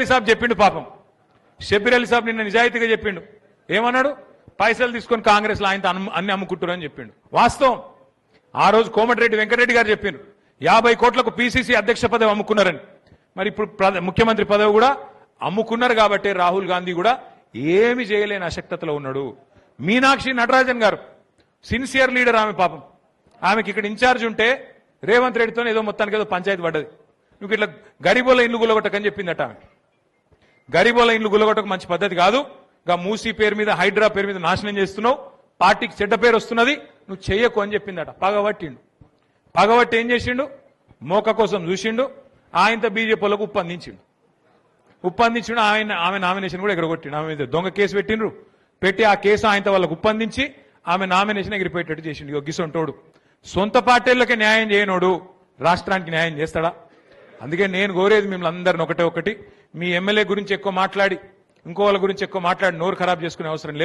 అలీ సాబ్ చెప్పిండు పాపం. షబ్బీర్ అలీ సాబ్ నిన్న నిజాయితీగా చెప్పిండు. ఏమన్నాడు? పైసలు తీసుకొని కాంగ్రెస్ లో ఆయన అన్ని అమ్ముకుంటారని చెప్పిండు. వాస్తవం. ఆ రోజు కోమటిరెడ్డి వెంకటరెడ్డి గారు చెప్పిండు 50 కోట్లకు పిసిసి అధ్యక్ష పదవి అమ్ముకున్నారని. మరి ఇప్పుడు ముఖ్యమంత్రి పదవి కూడా అమ్ముకున్నారు కాబట్టి రాహుల్ గాంధీ కూడా ఏమి చేయలేని అశక్తతలో ఉన్నాడు. మీనాక్షి నటరాజన్ గారు సిన్సియర్ లీడర్ ఆమె పాపం. ఆమెకి ఇక్కడ ఇన్ఛార్జ్ ఉంటే రేవంత్ రెడ్డితో ఏదో మొత్తానికి ఏదో పంచాయతీ పడ్డది. నువ్వు ఇట్లా గరీబోల ఇండ్లు గులగొట్టకని చెప్పిందట ఆమె. గరీబోల ఇండ్లు గులగొట్టక మంచి పద్ధతి కాదు. గా మూసీ పేరు మీద హైడ్రా పేరు మీద నాశనం చేస్తున్నావు, పార్టీకి చెడ్డ పేరు వస్తున్నది, నువ్వు చెయ్యకు అని చెప్పిందట. పగబట్టిండు. పగబట్టి ఏం చేసిండు? మోక కోసం చూసిండు. ఆయనతో బీజేపీలకు ఉప్పందించిండు. ఆమె నామినేషన్ కూడా ఎగరగొట్టిండు. ఆమె మీద దొంగ కేసు పెట్టిండ్రు. పెట్టి ఆ కేసు ఆయనతో వాళ్ళకు ఉప్పందించి ఆమె నామినేషన్ ఎగిరిపోయేటట్టు చేసిండు. గిసొంటోడు సొంత పార్టీలకే న్యాయం చేయనోడు రాష్ట్రానికి న్యాయం చేస్తాడా? అందుకే నేను కోరేది మిమ్మల్ని అందరిని ఒకటి, మీ ఎమ్మెల్యే గురించి ఎక్కువ మాట్లాడి ఇంకో వాళ్ళ గురించి ఎక్కువ మాట్లాడి నోరు ఖరాబ్ చేసుకునే అవసరం లేదు.